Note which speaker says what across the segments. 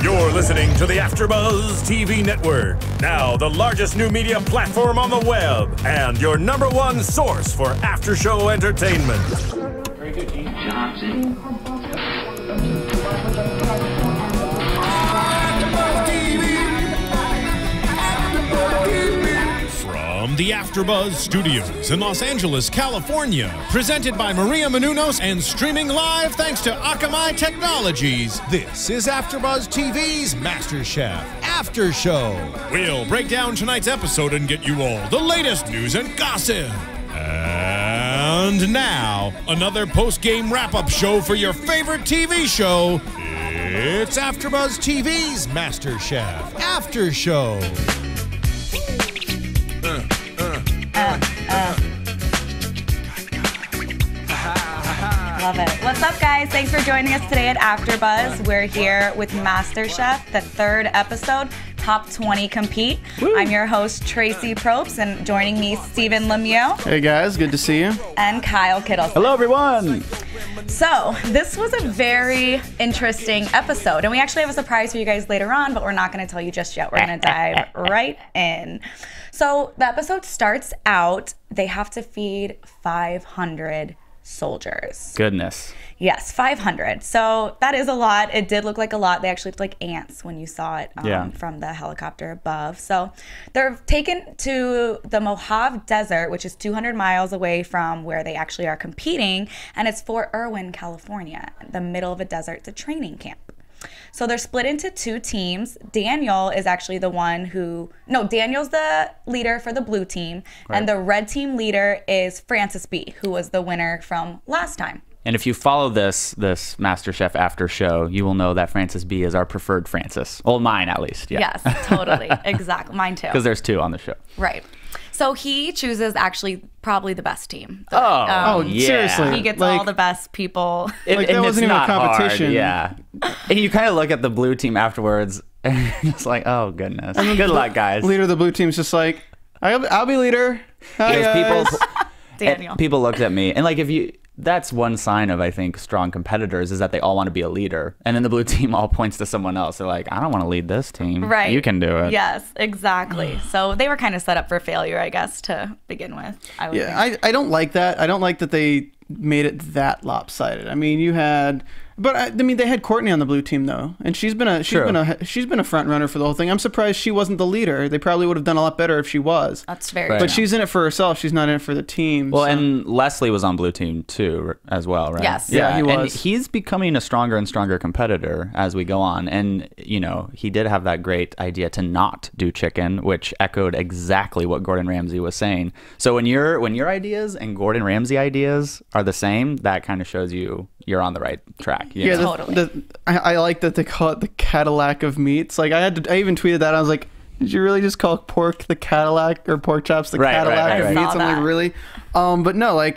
Speaker 1: You're listening to the AFTERBUZZ TV network, now the largest new media platform on the web, and your #1 source for after-show entertainment.
Speaker 2: Very good, Gene. Johnson.
Speaker 1: From the AFTERBUZZ Studios in Los Angeles, California, presented by Maria Menounos and streaming live thanks to Akamai Technologies, this is AFTERBUZZ TV's MasterChef After Show. We'll break down tonight's episode and get you all the latest news and gossip. And now, another post-game wrap-up show for your favorite TV show. It's AFTERBUZZ TV's MasterChef After Show.
Speaker 3: Love it. What's up, guys? Thanks for joining us today at AFTERBUZZ. We're here with MasterChef, the 3rd episode, Top 20 Compete. Woo. I'm your host, Traci Propst, and joining me, Stephen Lemieux.
Speaker 4: Hey, guys. Good to see you.
Speaker 3: And Kyle Kittleson.
Speaker 4: Hello, everyone.
Speaker 3: So, this was a very interesting episode, and we actually have a surprise for you guys later on, but we're not going to tell you just yet. We're going to dive right in. So, the episode starts out, they have to feed 500 soldiers.
Speaker 4: Goodness.
Speaker 3: Yes, 500. So that is a lot. It did look like a lot. They actually looked like ants when you saw it from the helicopter above. So they're taken to the Mojave Desert, which is 200 miles away from where they actually are competing. And it's Fort Irwin, California, the middle of a desert. It's a training camp. So they're split into 2 teams. Daniel is actually the one Daniel's the leader for the blue team. Right. And the red team leader is Francis B., who was the winner from last time.
Speaker 5: And if you follow this MasterChef After Show, you will know that Francis B. is our preferred Francis. Well, mine at least. Yeah.
Speaker 3: Yes, totally. Exactly. Mine too.
Speaker 5: Because there's 2 on the show.
Speaker 3: Right. So he chooses actually probably the best team.
Speaker 5: Yeah.
Speaker 4: Seriously.
Speaker 3: He gets all the best people.
Speaker 4: That wasn't even a competition.
Speaker 5: Hard, yeah. And you kind of look at the blue team afterwards and you're just like, oh, goodness. Good luck, guys.
Speaker 4: Leader of the blue team's just like, I'll be leader. Hi,
Speaker 3: Daniel.
Speaker 5: People looked at me and that's one sign of, I think, strong competitors is that they all want to be a leader. And then the blue team all points to someone else. They're like, I don't want to lead this team.
Speaker 3: Right.
Speaker 5: You can do it.
Speaker 3: Yes, exactly. So they were kind of set up for failure, I guess, to begin with.
Speaker 4: I don't like that. I don't like that they made it that lopsided. I mean, they had Courtney on the blue team though, and she's been a front runner for the whole thing. I'm surprised she wasn't the leader. They probably would have done a lot better if she was.
Speaker 3: That's very true.
Speaker 4: But she's in it for herself. She's not in it for the team.
Speaker 5: Well, and Leslie was on blue team too, as well, right?
Speaker 3: Yes.
Speaker 4: Yeah, he was.
Speaker 5: And he's becoming a stronger and stronger competitor as we go on. And he did have that great idea to not do chicken, which echoed exactly what Gordon Ramsay was saying. So when your ideas and Gordon Ramsay ideas are the same, that kind of shows you're on the right track.
Speaker 3: Totally.
Speaker 4: I like that they call it the Cadillac of meats. Like I even tweeted that. I was like, did you really just call pork the Cadillac or pork chops the Cadillac of meats? I'm like, really? But no,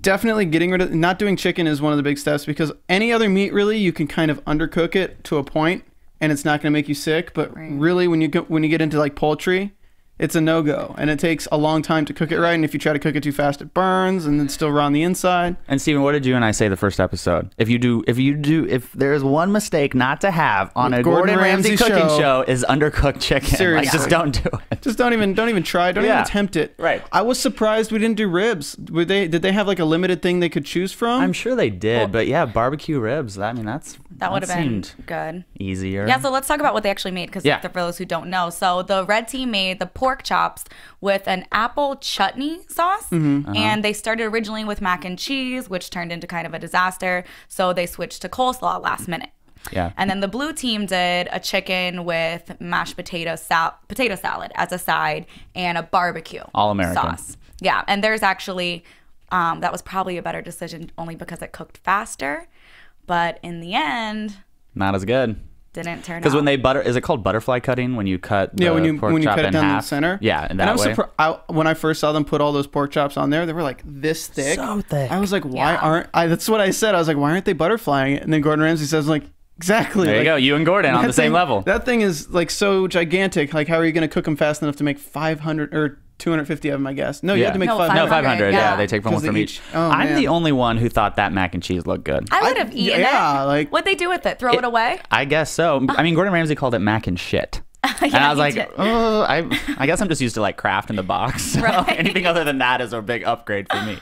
Speaker 4: definitely getting rid of not doing chicken is one of the big steps, because any other meat really you can kind of undercook it to a point and it's not going to make you sick. But really, when you get into poultry, it's a no-go, and it takes a long time to cook it right, and if you try to cook it too fast, it burns, and then still raw on the inside.
Speaker 5: And Stephen, what did you and I say the first episode? If there's one mistake not to have on a Gordon Ramsay cooking show is undercooked chicken.
Speaker 4: Seriously.
Speaker 5: Just don't do it.
Speaker 4: Just don't even try. Don't even attempt it.
Speaker 5: Right.
Speaker 4: I was surprised we didn't do ribs. Did they have a limited thing they could choose from?
Speaker 5: I'm sure they did, but yeah, barbecue ribs. That
Speaker 3: would have been good.
Speaker 5: Easier.
Speaker 3: Yeah, so let's talk about what they actually made, because for those who don't know. So the red team made the pork chops with an apple chutney sauce, and they started originally with mac and cheese, which turned into kind of a disaster. So they switched to coleslaw last minute.
Speaker 5: Yeah.
Speaker 3: And then the blue team did a chicken with mashed potato salad as a side and a barbecue
Speaker 5: all American
Speaker 3: sauce. Yeah, and there's actually that was probably a better decision only because it cooked faster, but in the end,
Speaker 5: not as good.
Speaker 3: Didn't turn out.
Speaker 5: Because when they is it called butterfly cutting when you cut the pork chop
Speaker 4: cut it
Speaker 5: in
Speaker 4: down
Speaker 5: half?
Speaker 4: the center?
Speaker 5: Yeah, in that
Speaker 4: and
Speaker 5: way.
Speaker 4: When I first saw them put all those pork chops on there, they were like this thick.
Speaker 5: So thick.
Speaker 4: I was like, that's what I said. I was like, why aren't they butterflying it? And then Gordon Ramsay says, exactly.
Speaker 5: There you go. You and Gordon on the same level.
Speaker 4: That thing is so gigantic. How are you going to cook them fast enough to make 500 or 250 of them, I guess. No, you had to make 500.
Speaker 5: No, 500.
Speaker 3: Yeah.
Speaker 5: Yeah, they take one from each.
Speaker 4: Oh,
Speaker 5: I'm
Speaker 4: man.
Speaker 5: the only one who thought that mac and cheese looked good.
Speaker 3: I would have eaten it.
Speaker 4: Yeah, like
Speaker 3: What'd they do with it? Throw it away?
Speaker 5: I guess so. I mean, Gordon Ramsay called it mac and shit. And I was like, oh, I guess I'm just used to like Kraft in the box. So anything other than that is a big upgrade for me.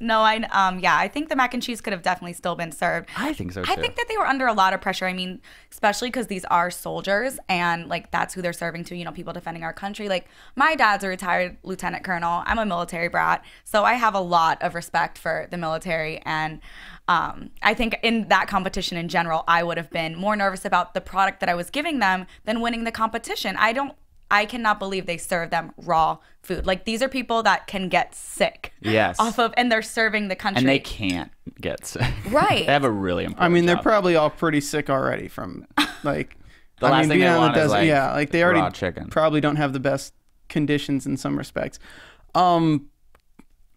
Speaker 3: No, I think the mac and cheese could have definitely still been served.
Speaker 5: I think so too.
Speaker 3: I think that they were under a lot of pressure. I mean, especially because these are soldiers and like that's who they're serving to, you know, people defending our country. Like my dad's a retired lieutenant colonel. I'm a military brat. So I have a lot of respect for the military. And I think in that competition in general, I would have been more nervous about the product that I was giving them than winning the competition. I cannot believe they serve them raw food. Like these are people that can get sick.
Speaker 5: Yes.
Speaker 3: Off of, and they're serving the country.
Speaker 5: And they can't get sick.
Speaker 3: Right.
Speaker 5: They have a really important
Speaker 4: I mean, they're
Speaker 5: job.
Speaker 4: probably all pretty sick already from like.
Speaker 5: The last thing
Speaker 4: being
Speaker 5: they
Speaker 4: out in
Speaker 5: want
Speaker 4: the
Speaker 5: is,
Speaker 4: desert.
Speaker 5: like,
Speaker 4: Yeah, like they already
Speaker 5: raw chicken.
Speaker 4: probably don't have the best conditions in some respects.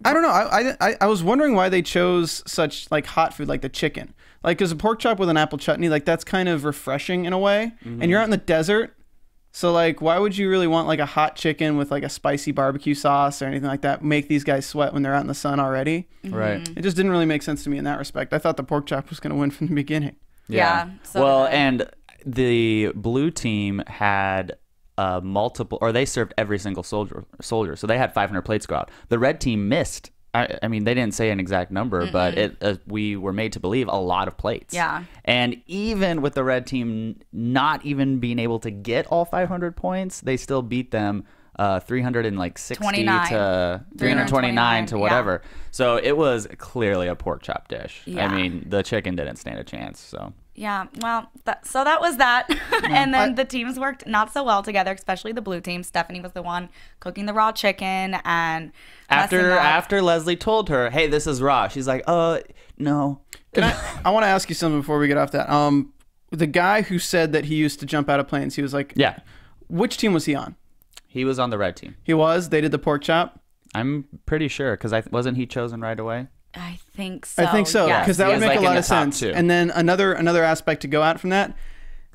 Speaker 4: I don't know. I was wondering why they chose such like hot food like the chicken. Like, because a pork chop with an apple chutney, like that's kind of refreshing in a way. And you're out in the desert, so like, why would you really want like a hot chicken with like a spicy barbecue sauce or anything like that? Make these guys sweat when they're out in the sun already.
Speaker 5: Right.
Speaker 4: It just didn't really make sense to me in that respect. I thought the pork chop was going to win from the beginning.
Speaker 3: Yeah. So
Speaker 5: well,
Speaker 3: did I.
Speaker 5: and the blue team had multiple, or they served every single soldier, so they had 500 plates go out. The red team missed. I mean, they didn't say an exact number, but we were made to believe a lot of plates.
Speaker 3: Yeah.
Speaker 5: And even with the red team not even being able to get all 500 points, they still beat them 360 to 329 to whatever.
Speaker 3: Yeah.
Speaker 5: So it was clearly a pork chop dish.
Speaker 3: Yeah.
Speaker 5: I mean, the chicken didn't stand a chance. So.
Speaker 3: Yeah, well, so that was that. And then the teams worked not so well together, especially the blue team. Stephanie was the one cooking the raw chicken and
Speaker 5: after Leslie told her, "Hey, this is raw," she's like, no."
Speaker 4: I want to ask you something before we get off that. The guy who said that he used to jump out of planes, he was like,
Speaker 5: Yeah.
Speaker 4: Which team was he on?
Speaker 5: He was on the red team.
Speaker 4: He was. They did the pork chop.
Speaker 5: I'm pretty sure because wasn't he chosen right away?
Speaker 3: I think so.
Speaker 4: I think so,
Speaker 3: yes.
Speaker 4: because that would
Speaker 5: He was,
Speaker 4: make
Speaker 5: like,
Speaker 4: a
Speaker 5: in
Speaker 4: lot
Speaker 5: the
Speaker 4: of
Speaker 5: top
Speaker 4: sense.
Speaker 5: two.
Speaker 4: And then another aspect to go out from that.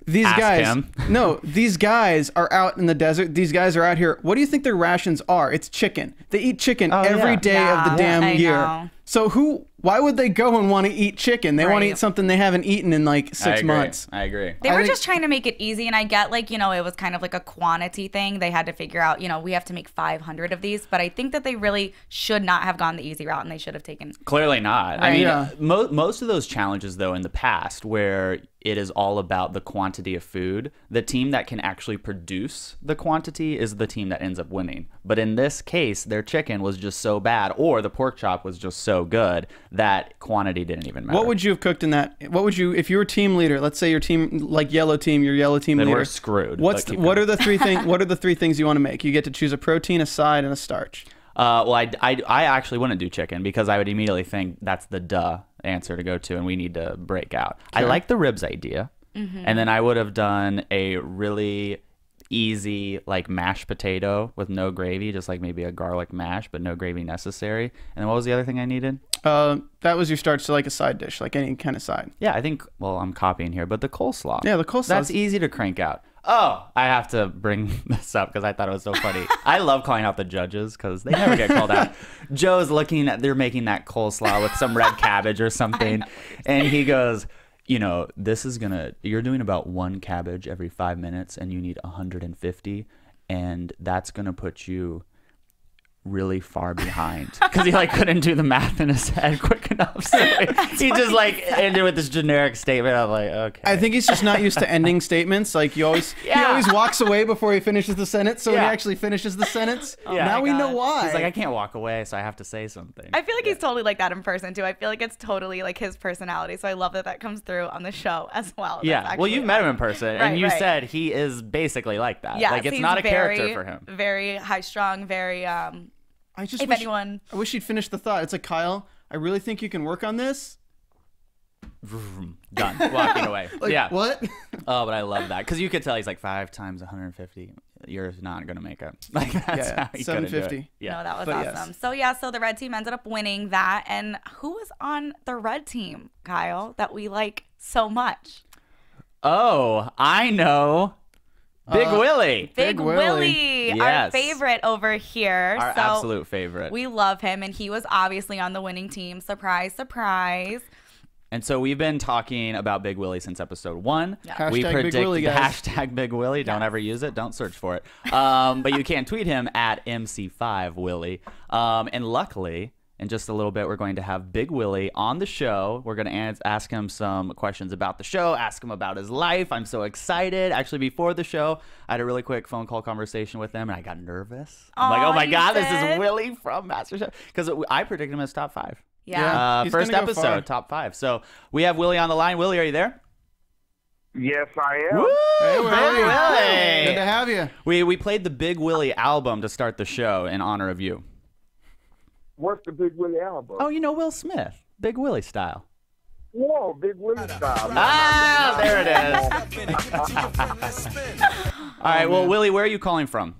Speaker 4: These
Speaker 5: Ask
Speaker 4: guys,
Speaker 5: him.
Speaker 4: no, these guys are out in the desert. These guys are out here. What do you think their rations are? It's chicken. They eat chicken every day of the damn
Speaker 3: I
Speaker 4: year.
Speaker 3: know.
Speaker 4: So why would they go and want to eat chicken? They want to
Speaker 3: Right.
Speaker 4: eat something they haven't eaten in like
Speaker 5: I
Speaker 4: 6
Speaker 5: agree.
Speaker 4: months.
Speaker 5: I agree.
Speaker 3: They were
Speaker 4: think-
Speaker 3: just trying to make it easy, and I get like, you know, it was kind of like a quantity thing. They had to figure out, you know, we have to make 500 of these, but I think that they really should not have gone the easy route, and they should have taken.
Speaker 5: Clearly not. I
Speaker 4: Right.
Speaker 5: mean,
Speaker 4: Yeah.
Speaker 5: most of those challenges, though, in the past, where it is all about the quantity of food, the team that can actually produce the quantity is the team that ends up winning. But in this case, their chicken was just so bad, or the pork chop was just so good that quantity didn't even matter.
Speaker 4: What would you have cooked in that? What would you, if you were team leader? Let's say your team, like yellow team, your yellow team
Speaker 5: Then
Speaker 4: leader.
Speaker 5: we're screwed.
Speaker 4: What
Speaker 5: But keep
Speaker 4: are
Speaker 5: going.
Speaker 4: the three things? What are the three things you want to make? You get to choose a protein, a side, and a starch.
Speaker 5: Well, I actually wouldn't do chicken because I would immediately think that's the answer to go to, and we need to break out. I like the ribs idea. And then I would have done a really easy like mashed potato with no gravy, just like maybe a garlic mash, but no gravy necessary. And then what was the other thing I needed?
Speaker 4: That was your starch, so like a side dish, like any kind of side.
Speaker 5: Yeah, I think, well, I'm copying here, but the coleslaw.
Speaker 4: Yeah, the coleslaw.
Speaker 5: That's easy to crank out. Oh, I have to bring this up because I thought it was so funny. I love calling out the judges because they never get called out. Joe's looking at, they're making that coleslaw with some red cabbage or something. And he goes, you know, you're doing about 1 cabbage every 5 minutes and you need 150. And that's going to put you really far behind because he like couldn't do the math in his head quick enough, so he just like ended with this generic statement. I'm like, okay,
Speaker 4: I think he's just not used to ending statements. Like he always walks away before he finishes the sentence. So when he actually finishes the sentence, now we know why.
Speaker 5: He's like, I can't walk away, so I have to say something.
Speaker 3: I feel like he's totally like that in person too. I feel like it's totally like his personality. So I love that comes through on the show as well.
Speaker 5: Yeah, well, you've met him in person,
Speaker 3: Right,
Speaker 5: and you
Speaker 3: right.
Speaker 5: said he is basically like that.
Speaker 3: Yes,
Speaker 5: like it's
Speaker 3: he's
Speaker 5: not a
Speaker 3: very,
Speaker 5: character for him.
Speaker 3: Very high strung, very
Speaker 4: I just
Speaker 3: if
Speaker 4: wish,
Speaker 3: anyone.
Speaker 4: I wish he'd finish the thought. It's like, Kyle, I really think you can work on this.
Speaker 5: Done. Walking away.
Speaker 4: Like,
Speaker 5: yeah.
Speaker 4: what?
Speaker 5: Oh, but I love that because you could tell he's like 5 times 150. You're not gonna make it. Like that's
Speaker 4: Yeah,
Speaker 5: how he couldn't do it.
Speaker 4: 750.
Speaker 5: Yeah.
Speaker 3: No, that was
Speaker 4: But
Speaker 3: awesome.
Speaker 4: yes.
Speaker 3: So the red team ended up winning that. And who was on the red team, Kyle, that we like so much?
Speaker 5: Oh, I know. Big Willie.
Speaker 3: Big Willie,
Speaker 5: Yes.
Speaker 3: our favorite over here.
Speaker 5: Our absolute favorite.
Speaker 3: We love him, and he was obviously on the winning team. Surprise, surprise.
Speaker 5: And so we've been talking about Big Willie since episode 1.
Speaker 4: Yeah.
Speaker 5: We
Speaker 4: Hashtag
Speaker 5: predict
Speaker 4: Big Willie, guys.
Speaker 5: hashtag Big Willie. Don't ever use it. Don't search for it. But you can tweet him at MC5Willie. And luckily, in just a little bit, we're going to have Big Willie on the show. We're going to ask him some questions about the show, ask him about his life. I'm so excited. Actually, before the show, I had a really quick phone call conversation with him, and I got nervous. I'm like, oh my God, this is Willie from MasterChef. Because I predicted him as top 5.
Speaker 3: Yeah.
Speaker 5: First episode, top 5. So we have Willie on the line. Willie, are you there?
Speaker 6: Yes, I am.
Speaker 5: Woo!
Speaker 4: Hey,
Speaker 5: Big Willie.
Speaker 4: Good to have you.
Speaker 5: We played the Big Willie album to start the show in honor of you.
Speaker 6: What's the Big Willie album?
Speaker 5: Oh, you know Will Smith, Big Willie style.
Speaker 6: Whoa, Big Willie style.
Speaker 5: Ah, there it is. All right, well, Willie, where are you calling from?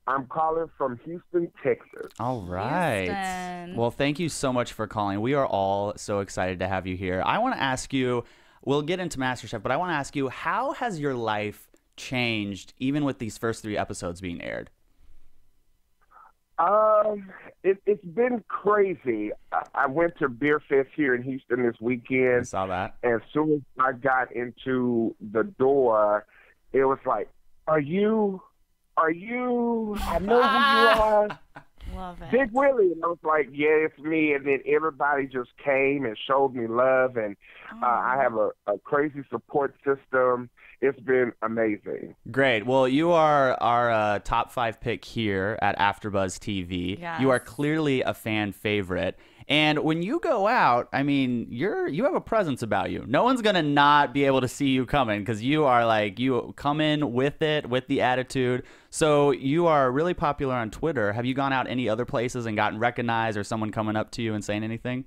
Speaker 6: I'm calling from Houston, Texas.
Speaker 5: All right.
Speaker 3: Houston.
Speaker 5: Well, thank you so much for calling. We are all so excited to have you here. I want to ask you, we'll get into MasterChef, but I want to ask you, how has your life changed even with these first 3 episodes being aired?
Speaker 6: It's been crazy. I went to Beer Fest here in Houston this weekend.
Speaker 5: I saw that.
Speaker 6: And as soon as I got into the door, it was like, Are you? I know who you are.
Speaker 3: Love it.
Speaker 6: Big Willie. And I was like, yeah, it's me. And then everybody just came and showed me love. And I have a crazy support system. It's been amazing.
Speaker 5: Great. Well, you are our top 5 pick here at AfterBuzz TV.
Speaker 3: Yes.
Speaker 5: You are clearly a fan favorite. And when you go out, I mean, you have a presence about you. No one's going to not be able to see you coming because you are like, you come in with it, with the attitude. So you are really popular on Twitter. Have you gone out any other places and gotten recognized or someone coming up to you and saying anything?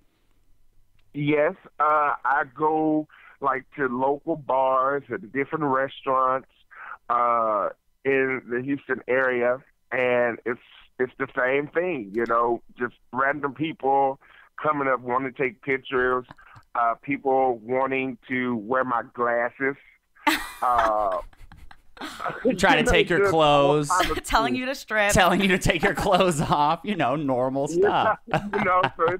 Speaker 6: Yes. I go like to local bars and different restaurants in the Houston area, and it's the same thing, you know, just random people coming up wanting to take pictures, people wanting to wear my glasses,
Speaker 5: trying to take your clothes,
Speaker 3: Telling you to strip.
Speaker 5: telling you to take your clothes off, you know, normal stuff.
Speaker 6: You know, so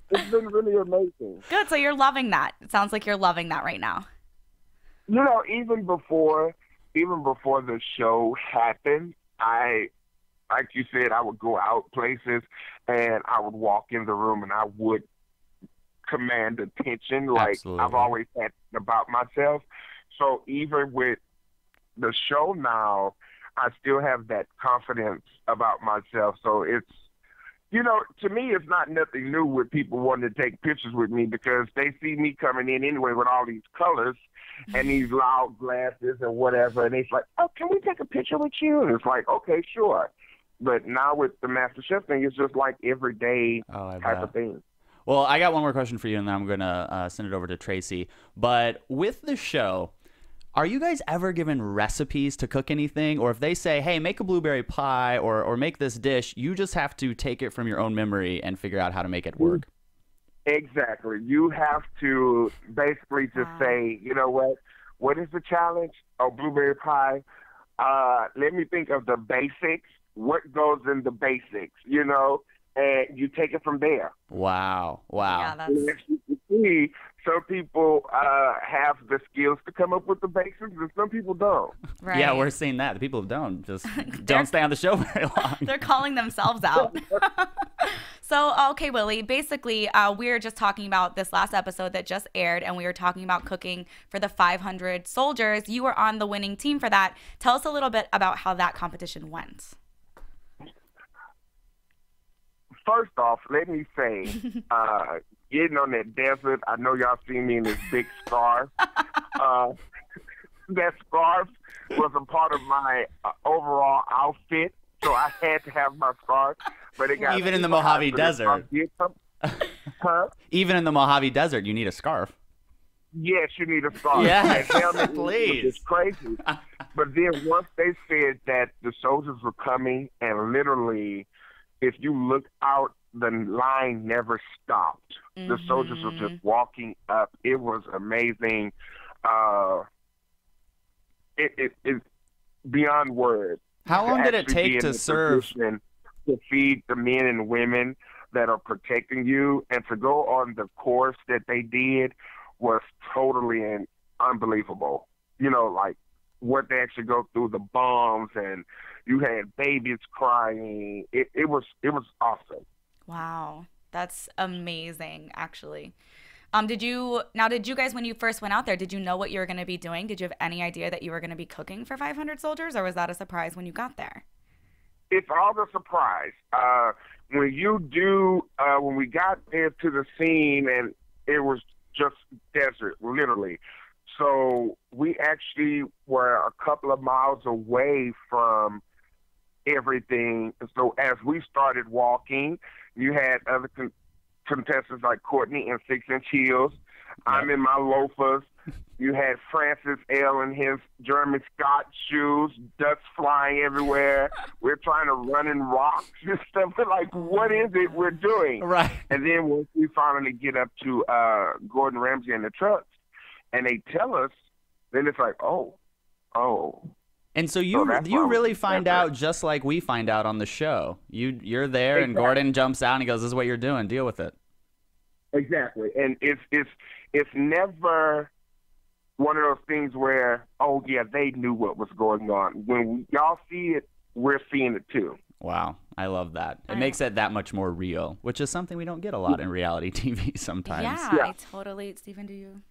Speaker 6: it's been really amazing.
Speaker 3: Good. So you're loving that. It sounds like you're loving that right now.
Speaker 6: You know, even before the show happened, like you said, I would go out places and I would walk in the room and I would command attention. Like
Speaker 5: Absolutely.
Speaker 6: I've always had about myself. So even with the show now, I still have that confidence about myself. So it's, you know, to me, it's not nothing new with people wanting to take pictures with me because they see me coming in anyway with all these colors and these loud glasses and whatever. And it's like, oh, can we take a picture with you? And it's like, okay, sure. But now with the MasterChef thing, it's just like everyday type of thing.
Speaker 5: Well, I got one more question for you, and then I'm going to send it over to Traci. But with the show, are you guys ever given recipes to cook anything? Or if they say, hey, make a blueberry pie or make this dish, you just have to take it from your own memory and figure out how to make it work?
Speaker 6: Exactly. You have to basically just say, you know what? What is the challenge? Oh, blueberry pie. Let me think of the basics. What goes in the basics, you know? And you take it from there.
Speaker 5: Wow.
Speaker 3: Yeah, that's...
Speaker 6: See, some people have the skills to come up with the basics, and some people don't.
Speaker 3: Right.
Speaker 5: Yeah, we're seeing that. The people who don't just don't stay on the show very long.
Speaker 3: They're calling themselves out. So, okay, Willie, basically, we were just talking about this last episode that just aired, and we were talking about cooking for the 500 soldiers. You were on the winning team for that. Tell us a little bit about how that competition went.
Speaker 6: First off, let me say, getting on that desert, I know y'all seen me in this big scarf. That scarf was a part of my overall outfit, so I had to have my scarf. But it got
Speaker 5: even in the Mojave Desert.
Speaker 6: Huh?
Speaker 5: Even in the Mojave Desert, you need a scarf.
Speaker 6: Yes, you need a scarf.
Speaker 5: Yes,
Speaker 6: That helmet
Speaker 5: please.
Speaker 6: It's crazy. But then once they said that the soldiers were coming, and literally, if you look out, the line never stopped. The soldiers were just walking up. It was amazing. beyond words.
Speaker 5: How long did it take to serve?
Speaker 6: To feed the men and women that are protecting you, and to go on the course that they did was totally unbelievable. You know, like what they actually go through, the bombs, and you had babies crying. It was awesome.
Speaker 3: Wow, that's amazing, actually. Did you guys, when you first went out there, did you know what you were going to be doing? Did you have any idea that you were going to be cooking for 500 soldiers, or was that a surprise when you got there?
Speaker 6: It's all the surprise. When we got there to the scene, and it was just desert, literally. So we actually were a couple of miles away from everything. So as we started walking, you had other contestants like Courtney in 6-inch heels. I'm in my loafers. You had Francis L. in his Jeremy Scott shoes, dust flying everywhere. We're trying to run in rocks and stuff. We're like, what is it we're doing?
Speaker 5: Right.
Speaker 6: And then once we finally get up to Gordon Ramsay and the trucks, and they tell us, then it's like, oh.
Speaker 5: And so you really find out just like we find out on the show. You're there, exactly. And Gordon jumps out and he goes, "This is what you're doing. Deal with it."
Speaker 6: Exactly, and it's never one of those things where, oh yeah, they knew what was going on. When y'all see it, we're seeing it too.
Speaker 5: Wow, I love that. It makes it that much more real, which is something we don't get a lot in reality TV sometimes.
Speaker 3: Yeah. I totally. Stephen, do you?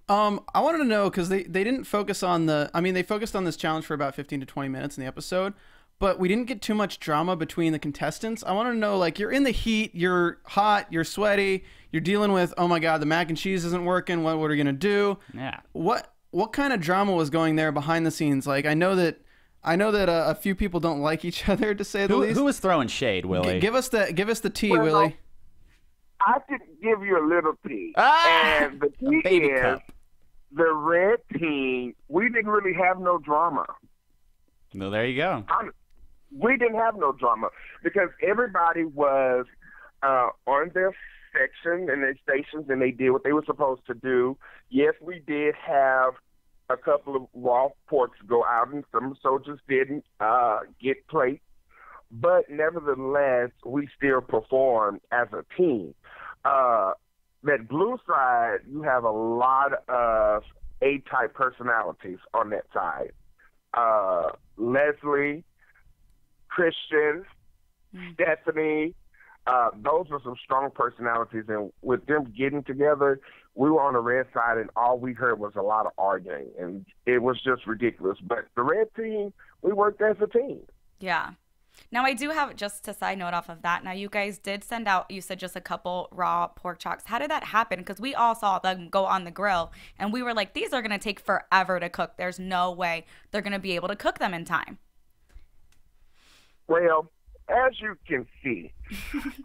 Speaker 4: I wanted to know, because they didn't focus on they focused on this challenge for about 15 to 20 minutes in the episode, but we didn't get too much drama between the contestants. I want to know, like, you're in the heat, you're hot, you're sweaty, you're dealing with, oh my God, the mac and cheese isn't working, what are we going to do?
Speaker 5: Yeah.
Speaker 4: What kind of drama was going there behind the scenes? Like, I know that a few people don't like each other, to say the least.
Speaker 5: Who was throwing shade, Willie?
Speaker 4: Give us the tea, Willie.
Speaker 6: I could give you a little tea. And the tea is, cup. The red team, we didn't really have no drama.
Speaker 5: Well, there you go.
Speaker 6: We didn't have no drama because everybody was on their section and their stations, and they did what they were supposed to do. Yes, we did have a couple of raw porks go out, and some soldiers didn't get plates. But nevertheless, we still performed as a team. That blue side, you have a lot of A-type personalities on that side. Leslie, Christian, Stephanie, those were some strong personalities. And with them getting together, we were on the red side, and all we heard was a lot of arguing. And it was just ridiculous. But the red team, we worked as a team.
Speaker 3: Yeah. Now, I do have, just a side note off of that. Now, you guys did send out, you said, just a couple raw pork chocks. How did that happen? Because we all saw them go on the grill, and we were like, these are going to take forever to cook. There's no way they're going to be able to cook them in time.
Speaker 6: Well, as you can see,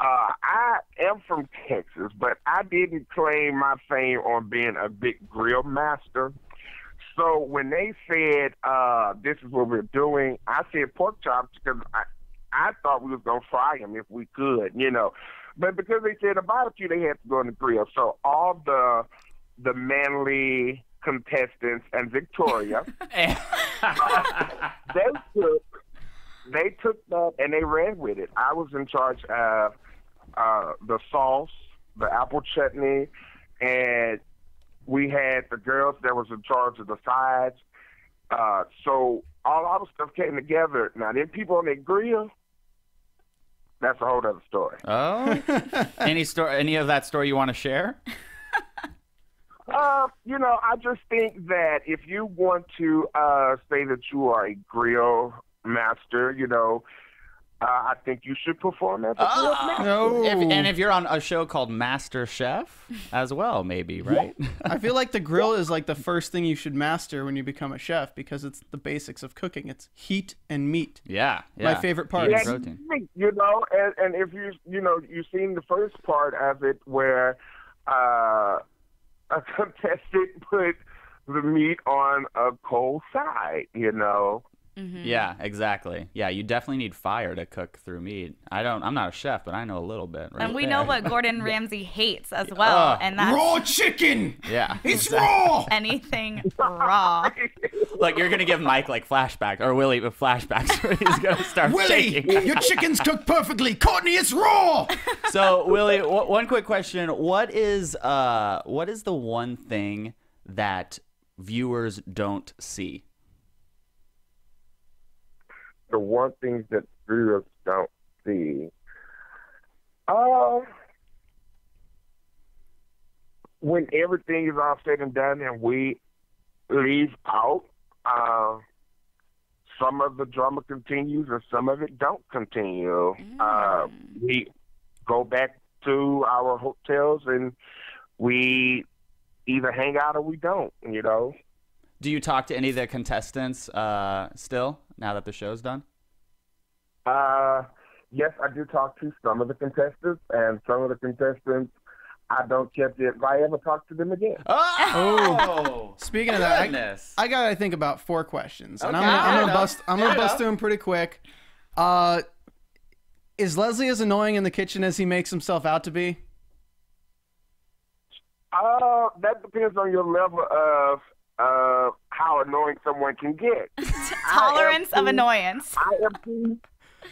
Speaker 6: I am from Texas, but I didn't claim my fame on being a big grill master. So when they said, this is what we're doing, I said pork chops because I thought we was going to fry them if we could, you know. But because they said a barbecue, they had to go on the grill. So all the manly contestants and Victoria, they took that and they ran with it. I was in charge of the sauce, the apple chutney, and we had the girls that was in charge of the sides. So all our stuff came together. Now, them people on that grill, that's a whole other story.
Speaker 5: Oh? Any of that story you want to share?
Speaker 6: You know, I just think that if you want to say that you are a grill master, you know, I think you should perform as a grill master.
Speaker 4: No.
Speaker 5: And if you're on a show called MasterChef as well, maybe, right?
Speaker 4: Yeah. I feel like the grill is like the first thing you should master when you become a chef because it's the basics of cooking. It's heat and meat.
Speaker 5: Yeah.
Speaker 4: My favorite part.
Speaker 6: Yeah,
Speaker 5: protein.
Speaker 6: You know, and if you've seen the first part of it where a contestant put the meat on a cold side, you know.
Speaker 3: Mm-hmm.
Speaker 5: Yeah, exactly. Yeah, you definitely need fire to cook through meat. I'm not a chef, but I know a little bit. Right
Speaker 3: and we
Speaker 5: there.
Speaker 3: know what Gordon Ramsay hates as well, and that's
Speaker 4: raw chicken.
Speaker 5: Yeah,
Speaker 4: it's raw.
Speaker 3: Anything raw.
Speaker 5: Like you're gonna give Mike like flashbacks or Willie with flashbacks where he's gonna start shaking.
Speaker 4: Willie, your chicken's cooked perfectly. Courtney, it's raw.
Speaker 5: So Willie, one quick question: what is the one thing that viewers don't see?
Speaker 6: The one thing that viewers don't see. When everything is all said and done and we leave out, some of the drama continues and some of it don't continue. We go back to our hotels and we either hang out or we don't, you know.
Speaker 5: Do you talk to any of the contestants still, now that the show's done?
Speaker 6: Yes, I do talk to some of the contestants, and some of the contestants, I don't get if I ever talk to them again.
Speaker 5: Oh!
Speaker 4: Speaking of that, I got to think about 4 questions, and I'm gonna bust through them pretty quick. Is Leslie as annoying in the kitchen as he makes himself out to be?
Speaker 6: That depends on your level of how annoying someone can get.
Speaker 3: Tolerance of annoyance.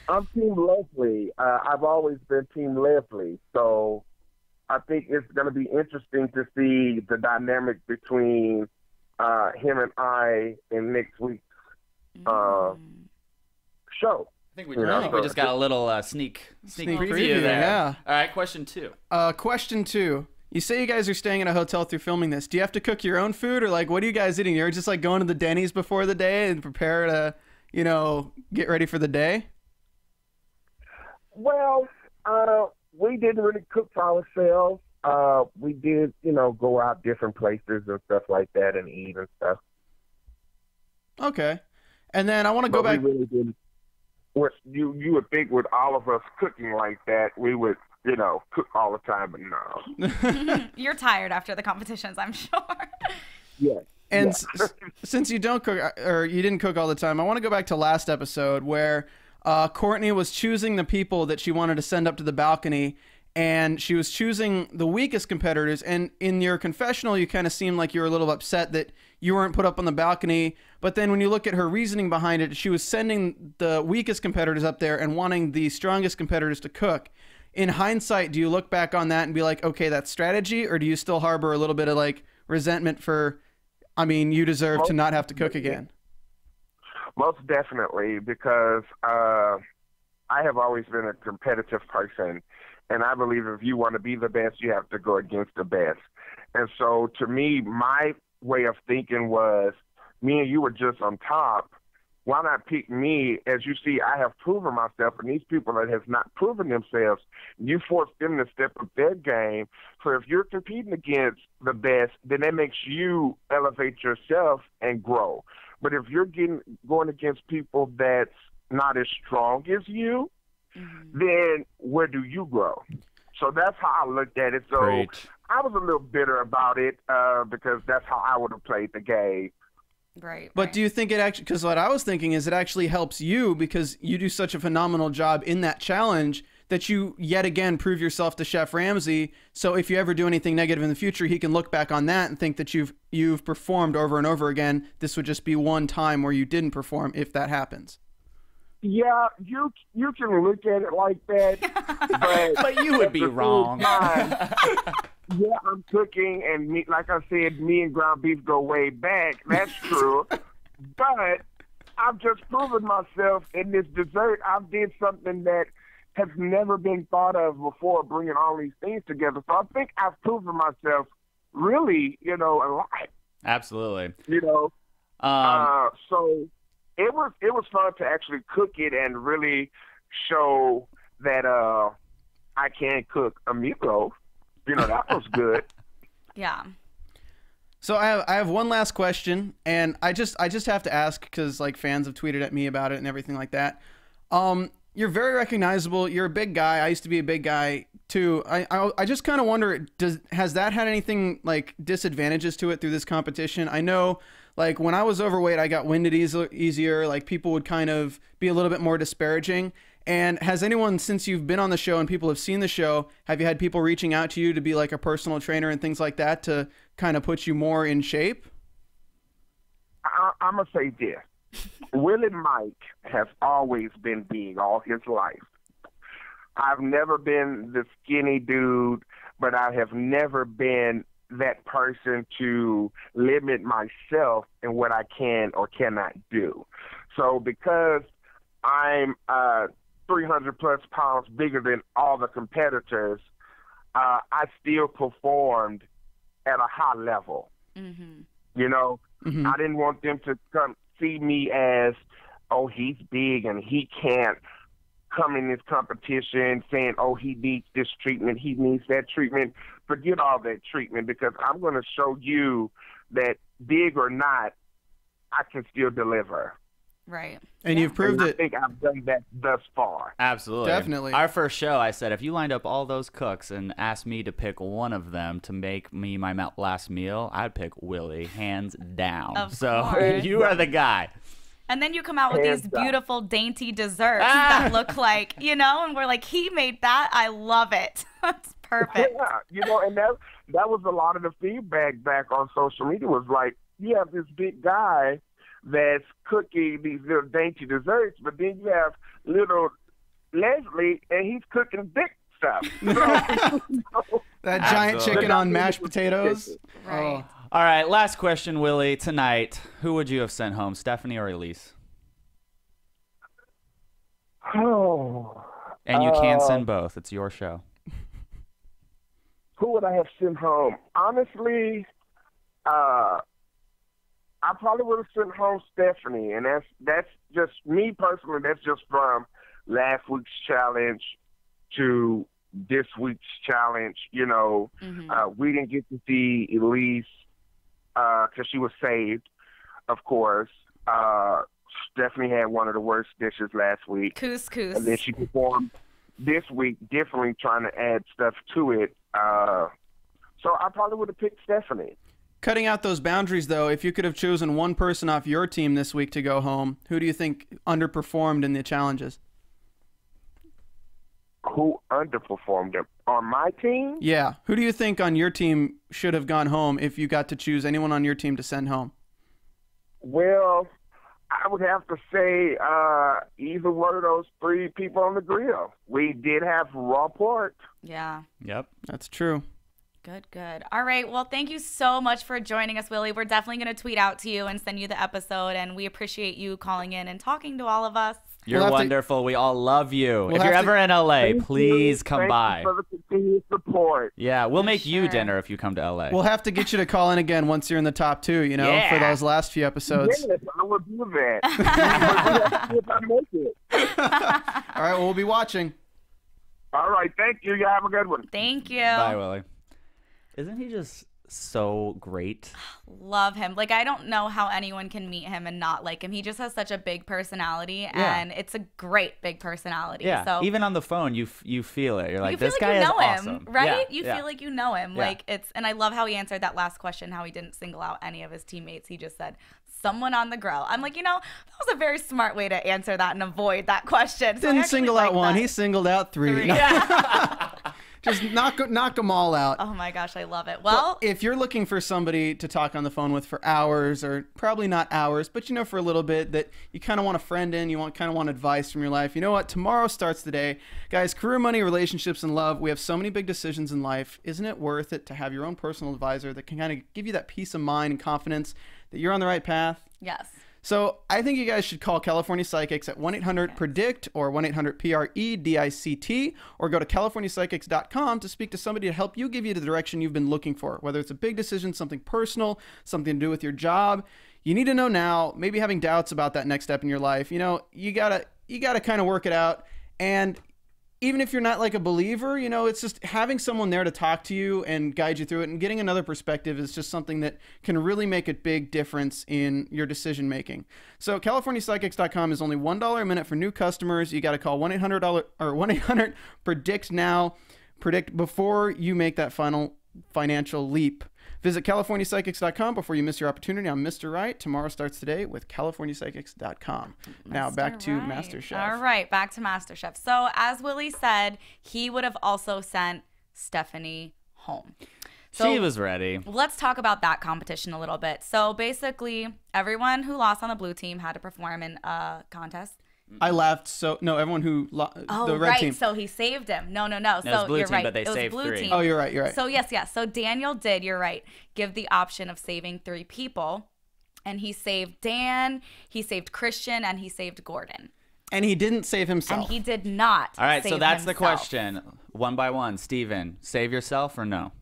Speaker 6: I'm Team Leslie. I've always been Team Leslie, so I think it's going to be interesting to see the dynamic between him and I in next week's show.
Speaker 5: I think we just got a little sneak preview there.
Speaker 4: Yeah.
Speaker 5: All right, question 2.
Speaker 4: Question 2. You say you guys are staying in a hotel through filming this. Do you have to cook your own food, or like what are you guys eating? You're just like going to the Denny's before the day and prepare to, get ready for the day?
Speaker 6: Well, we didn't really cook for ourselves. We did, go out different places and stuff like that and eat and stuff.
Speaker 4: Okay. And then I want to go back.
Speaker 6: We really didn't. What you would think with all of us cooking like that, we would, cook all the time, but no.
Speaker 3: You're tired after the competitions, I'm sure.
Speaker 6: Yeah.
Speaker 4: And since you don't cook, or you didn't cook all the time, I want to go back to last episode where Courtney was choosing the people that she wanted to send up to the balcony, and she was choosing the weakest competitors. And in your confessional, you kind of seemed like you were a little upset that you weren't put up on the balcony. But then when you look at her reasoning behind it, she was sending the weakest competitors up there and wanting the strongest competitors to cook. In hindsight, do you look back on that and be like, okay, that's strategy? Or do you still harbor a little bit of like resentment for, you deserve to not have to cook again?
Speaker 6: Most definitely, because I have always been a competitive person, and I believe if you want to be the best, you have to go against the best. And so to me, my way of thinking was, me and you were just on top. Why not pick me? As you see, I have proven myself, and these people that have not proven themselves, you force them to step up their game. So if you're competing against the best, then that makes you elevate yourself and grow. But if you're going against people that's not as strong as you, then where do you grow? So that's how I looked at it. So
Speaker 5: Great.
Speaker 6: I was a little bitter about it because that's how I would have played the game.
Speaker 3: Right.
Speaker 4: But do you think it actually, because what I was thinking is it actually helps you because you do such a phenomenal job in that challenge that you yet again prove yourself to Chef Ramsay. So if you ever do anything negative in the future, he can look back on that and think that you've performed over and over again. This would just be one time where you didn't perform if that happens.
Speaker 6: Yeah, you can look at it like that,
Speaker 5: but you would be wrong.
Speaker 6: Yeah, I'm cooking, and like I said, me and ground beef go way back. That's true. But I've just proven myself in this dessert. I did something that has never been thought of before, bringing all these things together. So I think I've proven myself really, a lot.
Speaker 5: Absolutely.
Speaker 6: So it was fun to actually cook it and really show that I can cook a meatloaf. That was good.
Speaker 3: Yeah.
Speaker 4: So I have one last question, and I just have to ask because like fans have tweeted at me about it and everything like that. You're very recognizable. You're a big guy. I used to be a big guy too. I just kind of wonder, has that had anything like disadvantages to it through this competition? I know like when I was overweight, I got winded easier. Like people would kind of be a little bit more disparaging. And has anyone, since you've been on the show and people have seen the show, have you had people reaching out to you to be like a personal trainer and things like that to kind of put you more in shape?
Speaker 6: I'm going to say this. Willie Mike has always been big all his life. I've never been the skinny dude, but I have never been that person to limit myself in what I can or cannot do. So because I'm 300 plus pounds bigger than all the competitors, I still performed at a high level. Mm-hmm. You know, mm-hmm. I didn't want them to come see me as, oh, he's big and he can't come in this competition saying, oh, he needs this treatment, he needs that treatment. Forget all that treatment, because I'm going to show you that big or not, I can still deliver.
Speaker 3: Right.
Speaker 4: And you've proved it.
Speaker 6: I think I've done that thus far.
Speaker 5: Absolutely.
Speaker 4: Definitely.
Speaker 5: Our first show, I said, if you lined up all those cooks and asked me to pick one of them to make me my last meal, I'd pick Willie, hands down.
Speaker 3: Of
Speaker 5: so
Speaker 3: course.
Speaker 5: you are the guy.
Speaker 3: And then you come out with these beautiful, dainty desserts that look like, you know, and we're like, he made that. I love it. That's perfect.
Speaker 6: Yeah, you know, and that was a lot of the feedback back on social media was like, you have this big guy that's cooking these little dainty desserts, but then you have little Leslie, and he's cooking big stuff. So,
Speaker 4: that giant chicken on mashed potatoes.
Speaker 3: Right.
Speaker 5: All right, last question, Willie. Tonight, who would you have sent home, Stephanie or Elise?
Speaker 6: Oh.
Speaker 5: And you can't send both. It's your show.
Speaker 6: Who would I have sent home? Honestly, I probably would have sent home Stephanie, and that's just me personally. That's just from last week's challenge to this week's challenge. You know, we didn't get to see Elise because she was saved, of course. Stephanie had one of the worst dishes last week.
Speaker 3: Couscous.
Speaker 6: And then she performed this week differently, trying to add stuff to it. So I probably would have picked Stephanie.
Speaker 4: Cutting out those boundaries, though, if you could have chosen one person off your team this week to go home, who do you think underperformed in the challenges?
Speaker 6: Who underperformed on my team?
Speaker 4: Yeah. Who do you think on your team should have gone home if you got to choose anyone on your team to send home?
Speaker 6: Well, I would have to say either one of those three people on the grill. We did have raw pork.
Speaker 3: Yeah.
Speaker 5: Yep.
Speaker 4: That's true.
Speaker 3: Good. All right. Well, thank you so much for joining us, Willie. We're definitely going to tweet out to you and send you the episode, and we appreciate you calling in and talking to all of us.
Speaker 5: You're wonderful. We all love you. If you're ever in LA, please come by.
Speaker 6: Thank you for the continued support.
Speaker 5: Yeah, we'll make you dinner if you come to LA.
Speaker 4: We'll have to get you to call in again once you're in the top 2, you know, for those last few episodes.
Speaker 6: Yes, I will do that. If I make it.
Speaker 4: All right, well, we'll be watching.
Speaker 6: All right, thank you. You have a good one.
Speaker 3: Thank you.
Speaker 5: Bye, Willie. Isn't he just so great?
Speaker 3: Love him. Like, I don't know how anyone can meet him and not like him. He just has such a big personality, and it's a great big personality.
Speaker 5: Yeah.
Speaker 3: So
Speaker 5: even on the phone, you feel it. You're like,
Speaker 3: this guy is awesome,
Speaker 5: him,
Speaker 3: right?
Speaker 5: Yeah.
Speaker 3: You feel like you know him.
Speaker 5: Yeah.
Speaker 3: Like and I love how he answered that last question. How he didn't single out any of his teammates. He just said someone on the grill. I'm like, you know, that was a very smart way to answer that and avoid that question. So
Speaker 4: Didn't single out one. He singled out 3.
Speaker 3: Yeah.
Speaker 4: Just knock them all out.
Speaker 3: Oh my gosh, I love it. Well,
Speaker 4: if you're looking for somebody to talk on the phone with for hours, or probably not hours, but you know, for a little bit, that you kind of want a friend in, you kind of want advice from your life, you know what? Tomorrow starts the day. Guys, career, money, relationships, and love. We have so many big decisions in life. Isn't it worth it to have your own personal advisor that can kind of give you that peace of mind and confidence that you're on the right path?
Speaker 3: Yes.
Speaker 4: So I think you guys should call California Psychics at 1-800-PREDICT or 1-800-PREDICT, or go to CaliforniaPsychics.com to speak to somebody to help you, give you the direction you've been looking for. Whether it's a big decision, something personal, something to do with your job, you need to know now. Maybe having doubts about that next step in your life. You know, you gotta kind of work it out. And even if you're not like a believer, you know, it's just having someone there to talk to you and guide you through it, and getting another perspective is just something that can really make a big difference in your decision making. So CaliforniaPsychics.com is only $1 a minute for new customers. You got to call 1-800-PREDICT now. Predict before you make that final financial leap. Visit CaliforniaPsychics.com before you miss your opportunity. I'm Mr. Right. Tomorrow starts today with CaliforniaPsychics.com. Now back to MasterChef.
Speaker 3: All right, back to MasterChef. So as Willie said, he would have also sent Stephanie home. So
Speaker 5: she was ready.
Speaker 3: Let's talk about that competition a little bit. So basically, everyone who lost on the blue team had to perform in a contest.
Speaker 4: I laughed. So no, everyone who the red team.
Speaker 3: So he saved him. No.
Speaker 5: No,
Speaker 3: So
Speaker 5: blue
Speaker 3: you're
Speaker 5: team,
Speaker 3: right.
Speaker 5: but they
Speaker 3: it was
Speaker 5: saved
Speaker 3: blue
Speaker 5: 3.
Speaker 3: team.
Speaker 4: Oh, you're right.
Speaker 3: So yes. So Daniel did. You're right. Give the option of saving 3 people, and he saved Dan. He saved Christian, and he saved Gordon.
Speaker 4: And he didn't save himself.
Speaker 3: And he did not.
Speaker 5: All right,
Speaker 3: save
Speaker 5: so that's
Speaker 3: himself.
Speaker 5: the question. One by one, Steven, save yourself or no?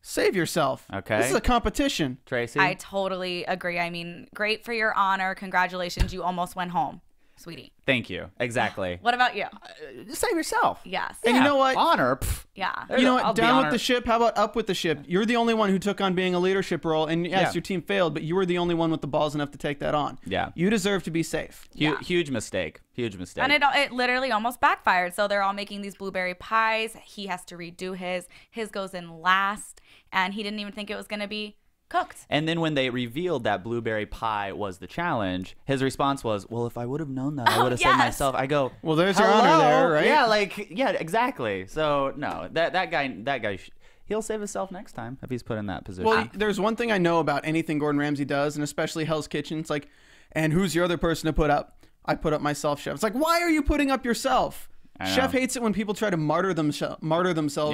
Speaker 4: Save yourself.
Speaker 5: Okay.
Speaker 4: This is a competition.
Speaker 5: Traci?
Speaker 3: I totally agree. I mean, great for your honor. Congratulations. You almost went home, sweetie.
Speaker 5: Thank you. Exactly.
Speaker 3: What about you?
Speaker 5: Save yourself.
Speaker 3: Yes.
Speaker 4: And you know what?
Speaker 5: Honor.
Speaker 3: Yeah.
Speaker 4: You know
Speaker 5: I'll
Speaker 4: what?
Speaker 5: be
Speaker 4: Down with
Speaker 5: honored.
Speaker 4: the ship. How about up with the ship? You're the only one who took on being a leadership role, and yes,
Speaker 5: Yeah.
Speaker 4: your team failed, but you were the only one with the balls enough to take that on.
Speaker 5: Yeah.
Speaker 4: You deserve to be safe.
Speaker 3: Yeah.
Speaker 5: Huge mistake. Huge mistake.
Speaker 3: And it literally almost backfired. So they're all making these blueberry pies. He has to redo his. His goes in last, and he didn't even think it was going to be cooked.
Speaker 5: And then when they revealed that blueberry pie was the challenge, his response was, well, if I would have known that, I would have saved
Speaker 3: yes.
Speaker 5: myself. I go,
Speaker 4: Well, there's your
Speaker 5: hello?
Speaker 4: honor there, right?
Speaker 5: Yeah, exactly. So no, that guy, he'll save himself next time if he's put in that position.
Speaker 4: Well, there's one thing I know about anything Gordon Ramsay does, and especially Hell's Kitchen. It's like, and who's your other person to put up? I put up myself, Chef. It's like, why are you putting up yourself? Chef hates it when people try to martyr themselves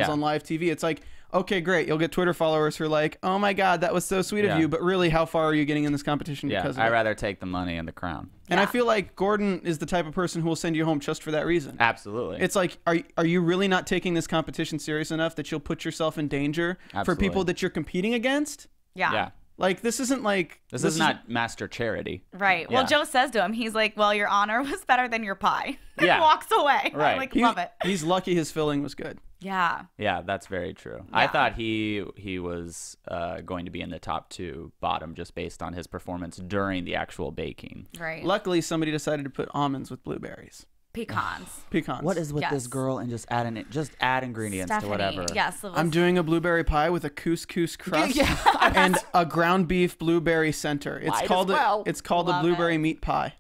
Speaker 5: Yeah.
Speaker 4: on live TV. It's like, okay, great. You'll get Twitter followers who are like, oh my God, that was so sweet of you. But really, how far are you getting in this competition because of
Speaker 5: I'd
Speaker 4: it?
Speaker 5: rather take the money and the crown.
Speaker 4: And I feel like Gordon is the type of person who will send you home just for that reason.
Speaker 5: Absolutely.
Speaker 4: It's like, are you really not taking this competition serious enough that you'll put yourself in danger for
Speaker 5: Absolutely.
Speaker 4: people that you're competing against?
Speaker 5: Yeah.
Speaker 4: Like, this isn't like...
Speaker 5: This is not Master Charity.
Speaker 3: Right. Well,
Speaker 5: Yeah.
Speaker 3: Joe says to him, he's like, well, your honor was better than your pie. And
Speaker 5: Yeah.
Speaker 3: walks away.
Speaker 5: Right.
Speaker 3: I'm like, love it.
Speaker 4: He's lucky his filling was good.
Speaker 3: Yeah.
Speaker 5: Yeah, that's very true. I thought he was going to be in the top 2 bottom just based on his performance during the actual baking.
Speaker 3: Right.
Speaker 4: Luckily, somebody decided to put almonds with blueberries.
Speaker 3: Pecans.
Speaker 4: Pecans.
Speaker 5: What is with
Speaker 3: Yes.
Speaker 5: this girl and just add ingredients
Speaker 3: Stephanie.
Speaker 5: to whatever?
Speaker 3: Yes.
Speaker 4: I'm doing a blueberry pie with a couscous crust and a ground beef blueberry center. It's
Speaker 5: Might
Speaker 4: called
Speaker 5: as well.
Speaker 4: it's called a
Speaker 3: Love
Speaker 4: blueberry
Speaker 3: it.
Speaker 4: meat pie.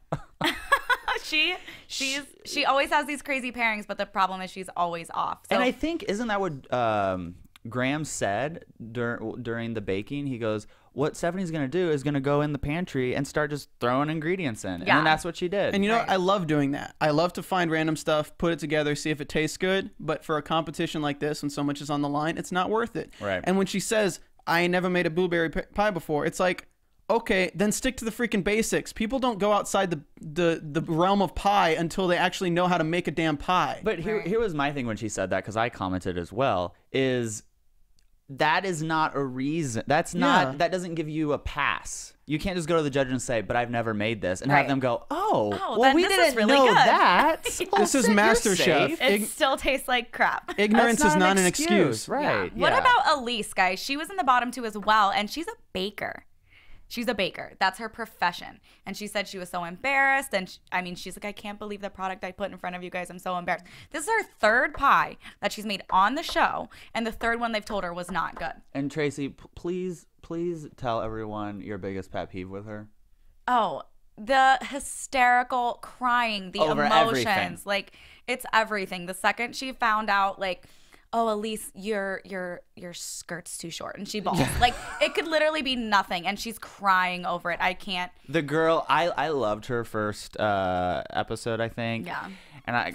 Speaker 3: She always has these crazy pairings, but the problem is she's always off. So
Speaker 5: And I think, isn't that what Graham said during the baking? He goes, what Stephanie's going to do is going to go in the pantry and start just throwing ingredients in. And then that's what she did.
Speaker 4: And you know,
Speaker 3: Right.
Speaker 4: I love doing that. I love to find random stuff, put it together, see if it tastes good. But for a competition like this, when so much is on the line, it's not worth it.
Speaker 5: Right.
Speaker 4: And when she says, I never made a blueberry pie before, it's like, okay, then stick to the freaking basics. People don't go outside the realm of pie until they actually know how to make a damn pie.
Speaker 5: But here was my thing when she said that, because I commented as well, is that is not a reason. That's not, that doesn't give you a pass. You can't just go to the judge and say, but I've never made this, and have them go, well,
Speaker 3: then
Speaker 5: we
Speaker 3: this is
Speaker 5: didn't
Speaker 3: really
Speaker 5: know
Speaker 3: good.
Speaker 5: that.
Speaker 4: This is MasterChef.
Speaker 3: it still tastes like crap.
Speaker 4: Ignorance is not an excuse.
Speaker 5: Right.
Speaker 3: What
Speaker 5: yeah.
Speaker 3: about Elise, guys? She was in the bottom 2 as well, and she's a baker. She's a baker. That's her profession. And she said she was so embarrassed. And she's like, I can't believe the product I put in front of you guys. I'm so embarrassed. This is her 3rd pie that she's made on the show. And the 3rd one they've told her was not good.
Speaker 5: And Traci, please tell everyone your biggest pet peeve with her.
Speaker 3: Oh, the hysterical crying, the
Speaker 5: Over
Speaker 3: emotions.
Speaker 5: everything.
Speaker 3: Like, it's everything. The second she found out, like, oh, Elise, your skirt's too short, and she bawls. Like, it could literally be nothing, and she's crying over it. I can't.
Speaker 5: The girl, I loved her first episode, I think.
Speaker 3: Yeah.
Speaker 5: And I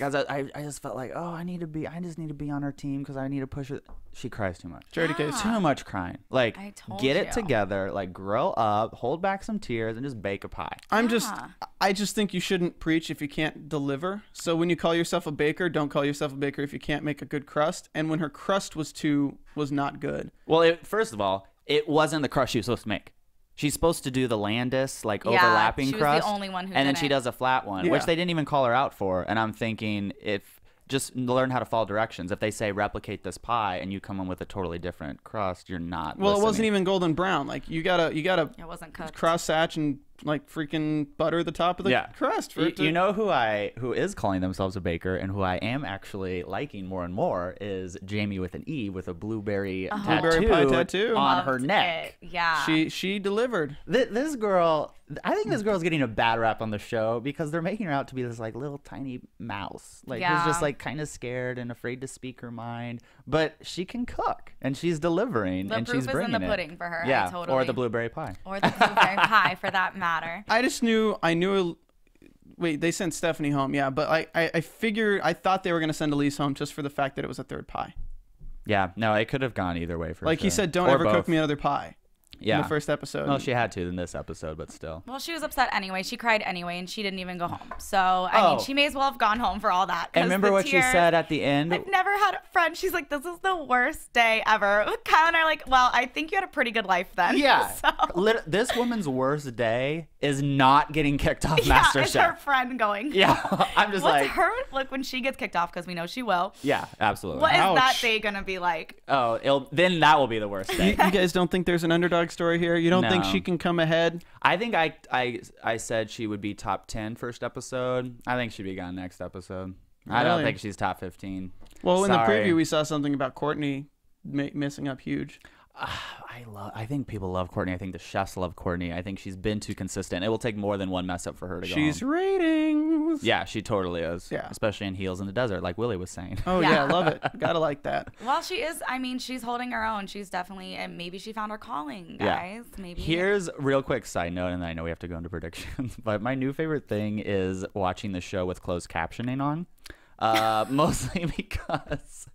Speaker 5: just felt like, I just need to be on her team because I need to push her. She cries too much.
Speaker 4: Charity case.
Speaker 5: Too much crying. Like,
Speaker 3: I told
Speaker 5: get it
Speaker 3: you.
Speaker 5: together. Like, grow up, hold back some tears, and just bake a pie.
Speaker 4: I just think you shouldn't preach if you can't deliver. So when you call yourself a baker, don't call yourself a baker if you can't make a good crust. And when her crust was not good.
Speaker 5: Well, first of all, it wasn't the crust she was supposed to make. She's supposed to do the Landis, like, overlapping
Speaker 3: she was
Speaker 5: crust.
Speaker 3: the only one who
Speaker 5: and then she
Speaker 3: didn't.
Speaker 5: does a flat one, which they didn't even call her out for. And I'm thinking, if just learn how to follow directions. If they say replicate this pie and you come in with a totally different crust, you're not
Speaker 4: Well,
Speaker 5: listening.
Speaker 4: it wasn't even golden brown. Like, you gotta
Speaker 3: It wasn't cooked.
Speaker 4: cross hatch and like freaking butter the top of the crust. For
Speaker 5: you know who is calling themselves a baker and who I am actually liking more and more is Jamie with an E with a blueberry tattoo on her neck.
Speaker 3: Yeah,
Speaker 4: she delivered.
Speaker 5: This girl, I think this girl's getting a bad rap on the show because they're making her out to be this like little tiny mouse, like who's just like kind of scared and afraid to speak her mind. But she can cook and she's delivering and she's bringing it. The proof is in the
Speaker 3: pudding for her.
Speaker 5: Yeah, or the blueberry pie.
Speaker 3: Or the blueberry pie for that matter.
Speaker 4: I knew. Wait, they sent Stephanie home, yeah, but I thought they were gonna send Elise home just for the fact that it was a third pie.
Speaker 5: Yeah, no, it could have gone either way for
Speaker 4: like
Speaker 5: sure.
Speaker 4: He said, don't ever cook me another pie.
Speaker 5: Yeah.
Speaker 4: In the first episode.
Speaker 5: Well, she had to in this episode, but still.
Speaker 3: Well, she was upset anyway. She cried anyway, and she didn't even go home. So, I mean, she may as well have gone home for all that.
Speaker 5: And remember what she said at the end?
Speaker 3: I've never had a friend. She's like, this is the worst day ever. Kyle and I are like, well, I think you had a pretty good life then.
Speaker 5: Yeah. So. This woman's worst day is not getting kicked off MasterChef.
Speaker 3: It's her friend going.
Speaker 5: Yeah. I'm just
Speaker 3: What's her, like, when she gets kicked off, because we know she will.
Speaker 5: Yeah, absolutely.
Speaker 3: What is that day going to be like?
Speaker 5: Oh, then that will be the worst day.
Speaker 4: You guys don't think there's an underdog story here? You don't think she can come ahead?
Speaker 5: I think I said she would be top 10 first episode. I think she'd be gone next episode. Really? I don't think she's top 15.
Speaker 4: Well, in the preview, we saw something about Courtney messing up huge.
Speaker 5: I think people love Courtney. I think the chefs love Courtney. I think she's been too consistent. It will take more than one mess up for her to go
Speaker 4: She's
Speaker 5: home.
Speaker 4: ratings.
Speaker 5: Yeah, she totally is.
Speaker 4: Yeah.
Speaker 5: Especially in Heels in the Desert, like Willie was saying.
Speaker 4: Oh, yeah, love it. Gotta like that.
Speaker 3: Well, she is. I mean, she's holding her own. She's definitely, and maybe she found her calling, guys. Yeah. Maybe.
Speaker 5: Here's a real quick side note, and I know we have to go into predictions, but my new favorite thing is watching the show with closed captioning on. Mostly because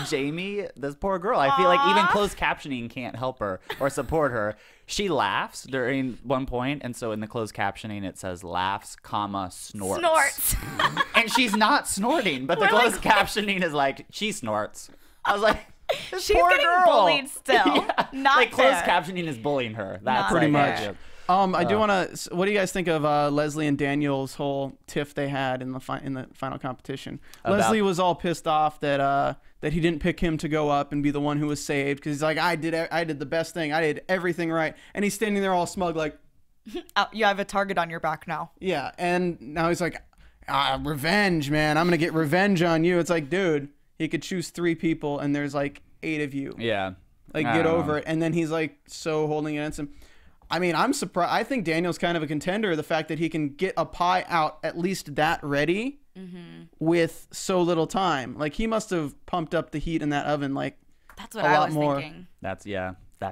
Speaker 5: Jamie, this poor girl, I feel like even closed captioning can't help her or support her. She laughs during one point, and so in the closed captioning it says laughs, comma, snorts. And she's not snorting, but the closed captioning is like, she snorts. I was like, this
Speaker 3: she's
Speaker 5: poor
Speaker 3: getting
Speaker 5: girl.
Speaker 3: Bullied still.
Speaker 5: Yeah.
Speaker 3: Not
Speaker 5: like
Speaker 3: fair.
Speaker 5: closed captioning is bullying her. That's
Speaker 4: pretty much.
Speaker 5: Fair.
Speaker 4: I do want to. What do you guys think of Leslie and Daniel's whole tiff they had in the final competition? Leslie was all pissed off that he didn't pick him to go up and be the one who was saved because he's like, I did the best thing, I did everything right, and he's standing there all smug like,
Speaker 3: you have a target on your back now.
Speaker 4: Yeah, and now he's like, revenge, man, I'm gonna get revenge on you. It's like, dude, he could choose 3 people and there's like 8 of you.
Speaker 5: Yeah,
Speaker 4: like get over it. And then he's like so holding against him. I mean, I'm surprised. I think Daniel's kind of a contender. The fact that he can get a pie out at least that ready with so little time. Like, he must have pumped up the heat in that oven like
Speaker 3: that's what I was thinking.
Speaker 5: That's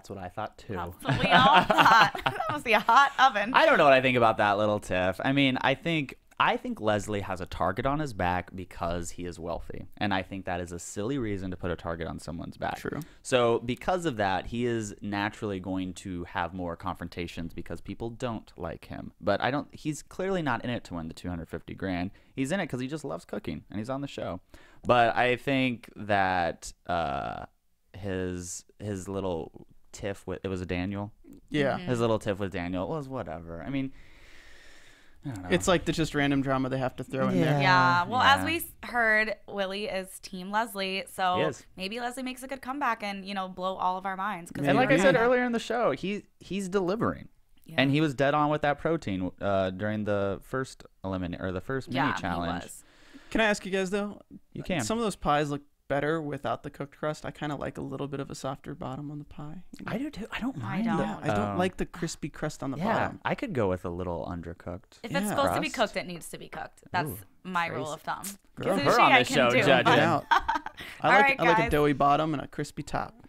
Speaker 5: what I thought too.
Speaker 3: That's what we all thought. That must be a hot oven.
Speaker 5: I don't know what I think about that little tiff. I mean, I think Leslie has a target on his back because he is wealthy. And I think that is a silly reason to put a target on someone's back.
Speaker 4: True.
Speaker 5: So because of that, he is naturally going to have more confrontations because people don't like him. But he's clearly not in it to win the $250,000. He's in it because he just loves cooking and he's on the show. But I think that his little tiff with, it was a Daniel?
Speaker 4: Yeah.
Speaker 5: His little tiff with Daniel was whatever. I mean, I don't know.
Speaker 4: It's like the just random drama they have to throw in there.
Speaker 3: Yeah. Well, as we heard, Willie is Team Leslie, so maybe Leslie makes a good comeback and blow all of our minds.
Speaker 5: And like I said earlier in the show, he's delivering, and he was dead on with that protein during the first mini challenge.
Speaker 3: He was.
Speaker 4: Can I ask you guys though?
Speaker 5: You can.
Speaker 4: Some of those pies look better without the cooked crust. I kind of like a little bit of a softer bottom on the pie.
Speaker 5: I do too. I don't mind.
Speaker 4: I don't like the crispy crust on the bottom.
Speaker 5: I could go with a little undercooked.
Speaker 3: If it's supposed to be cooked, it needs to be cooked. That's my rule of thumb.
Speaker 5: Girl, her on the show, judge.
Speaker 4: I like a doughy bottom and a crispy top.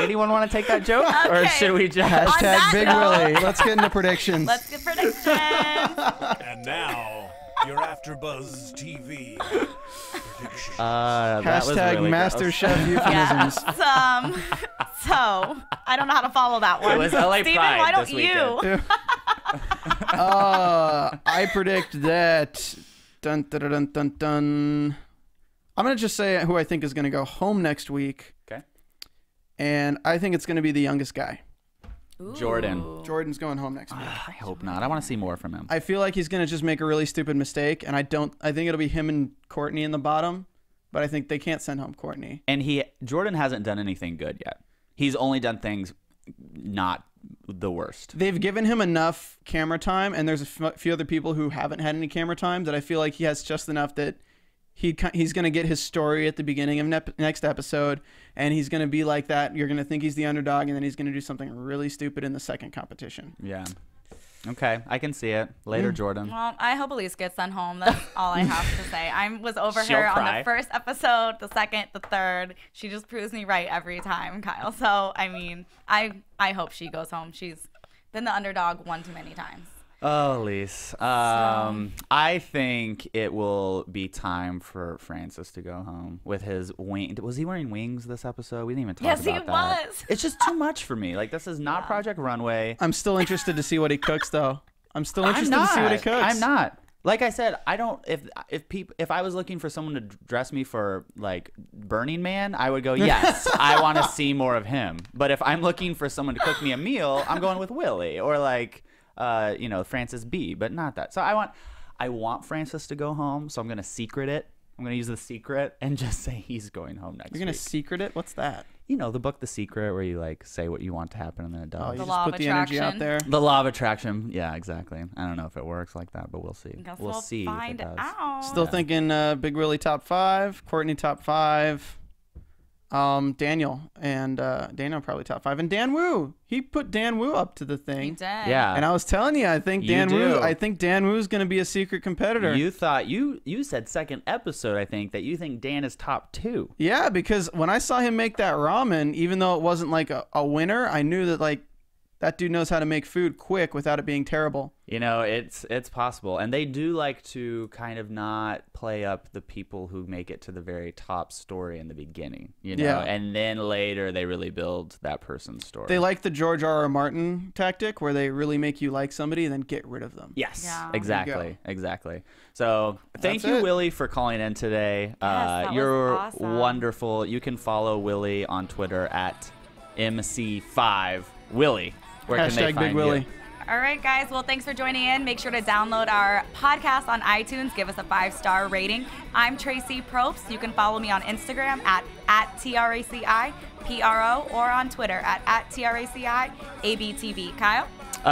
Speaker 5: Anyone want to take that joke, or should we just
Speaker 4: hashtag Big Willie? Let's get into predictions.
Speaker 3: Let's get predictions.
Speaker 1: And now your AfterBuzz TV prediction.
Speaker 4: Hashtag really MasterChef euphemisms.
Speaker 3: So I don't know how to follow that one.
Speaker 5: It was LA
Speaker 3: Steven,
Speaker 5: Pride
Speaker 3: why don't
Speaker 5: this weekend.
Speaker 4: I predict that. Dun, dun, dun, dun, dun. I'm gonna just say who I think is gonna go home next week.
Speaker 5: Okay.
Speaker 4: And I think it's gonna be the youngest guy.
Speaker 3: Ooh.
Speaker 4: Jordan's going home next week.
Speaker 5: I hope not. I want to see more from him.
Speaker 4: I feel like he's gonna just make a really stupid mistake, and I think it'll be him and Courtney in the bottom, but I think they can't send home Courtney.
Speaker 5: And Jordan hasn't done anything good yet. He's only done things not the worst.
Speaker 4: They've given him enough camera time, and there's a few other people who haven't had any camera time that I feel like he has just enough that he's going to get his story at the beginning of next episode, and he's going to be like that. You're going to think he's the underdog, and then he's going to do something really stupid in the second competition.
Speaker 5: Yeah. Okay, I can see it. Later, Jordan.
Speaker 3: Well, I hope Elise gets sent home. That's all I have to say. I was over
Speaker 5: She'll
Speaker 3: her
Speaker 5: cry.
Speaker 3: on the first episode, the second, the third. She just proves me right every time, Kyle. So, I mean, I hope she goes home. She's been the underdog one too many times.
Speaker 5: Oh, Elise. I think it will be time for Francis to go home with his wing. Was he wearing wings this episode? We didn't even talk about that.
Speaker 3: Yes, he was.
Speaker 5: It's just too much for me. Like, this is not Project Runway.
Speaker 4: I'm still interested to see what he cooks, though. I'm still interested to see what he cooks.
Speaker 5: I'm not. Like I said, I don't. If I was looking for someone to dress me for like Burning Man, I would go yes. I want to see more of him. But if I'm looking for someone to cook me a meal, I'm going with Willie or like. Francis B, but not that. So I want Francis to go home, so I'm going to secret it. I'm going to use the secret and just say he's going home next week.
Speaker 4: You're going to secret it? What's that?
Speaker 5: You know, the book The Secret, where you like say what you want to happen and then it does.
Speaker 4: Oh, you just put the energy out there.
Speaker 5: The law of attraction. Yeah, exactly. I don't know if it works like that, but we'll see.
Speaker 3: We'll
Speaker 5: see
Speaker 3: find
Speaker 5: if it does.
Speaker 3: out.
Speaker 4: Still thinking Big Willie top 5, Courtney top 5. Daniel probably top 5, and Dan Wu. He put Dan Wu up to the thing.
Speaker 3: He did.
Speaker 5: Yeah.
Speaker 4: And I was telling you, I think Dan Wu's going to be a secret competitor.
Speaker 5: You thought you said second episode, I think, that you think Dan is top 2.
Speaker 4: Yeah, because when I saw him make that ramen, even though it wasn't like a winner, I knew that like that dude knows how to make food quick without it being terrible.
Speaker 5: You know, it's possible. And they do like to kind of not play up the people who make it to the very top story in the beginning, you know?
Speaker 4: Yeah.
Speaker 5: And then later they really build that person's story.
Speaker 4: They like the George R.R. Martin tactic where they really make you like somebody and then get rid of them.
Speaker 5: Yes,
Speaker 3: Yeah.
Speaker 5: exactly. So thank you, Willie, for calling in today.
Speaker 3: That
Speaker 5: you're
Speaker 3: was awesome.
Speaker 5: wonderful. You can follow Willie on Twitter at MC5Willie. Where can they
Speaker 4: Hashtag
Speaker 5: find
Speaker 4: Big Willie.
Speaker 5: you?
Speaker 3: All right, guys. Well, thanks for joining in. Make sure to download our podcast on iTunes. Give us a 5-star rating. I'm Traci Propst. You can follow me on Instagram at TRACIPRO or on Twitter at TRACIABTV. Kyle?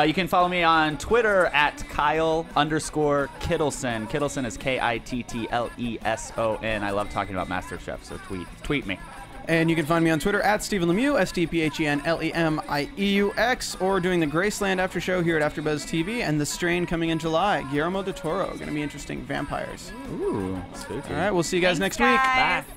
Speaker 5: You can follow me on Twitter at Kyle_Kittleson. Kittleson is KITTLESON. I love talking about MasterChef, so tweet me.
Speaker 4: And you can find me on Twitter at Stephen Lemieux, STPHENLEMIEUX, or doing the Graceland After Show here at AfterBuzz TV, and The Strain coming in July. Guillermo del Toro, going to be interesting. Vampires.
Speaker 5: Ooh, spooky.
Speaker 4: All right, we'll see you guys next week.
Speaker 3: Guys.
Speaker 5: Bye.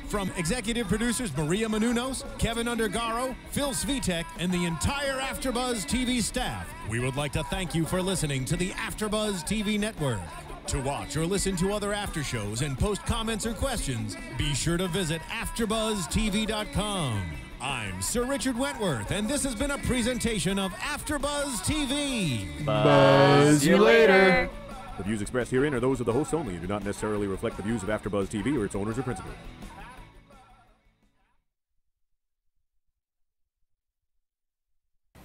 Speaker 1: From executive producers Maria Menounos, Kevin Undergaro, Phil Svitek, and the entire AfterBuzz TV staff, we would like to thank you for listening to the AfterBuzz TV network. To watch or listen to other after shows and post comments or questions, be sure to visit AfterBuzzTV.com. I'm Sir Richard Wentworth, and this has been a presentation of AfterBuzz TV.
Speaker 4: Buzz you later.
Speaker 7: The views expressed herein are those of the hosts only and do not necessarily reflect the views of AfterBuzz TV or its owners or principals.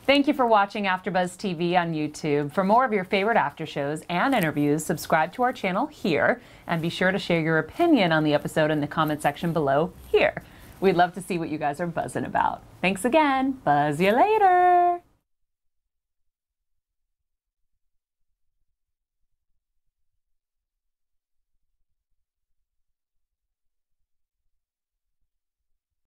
Speaker 8: Thank you for watching AfterBuzz TV on YouTube. For more of your favorite after shows and interviews, subscribe to our channel here, and be sure to share your opinion on the episode in the comment section below here. We'd love to see what you guys are buzzing about. Thanks again. Buzz you later.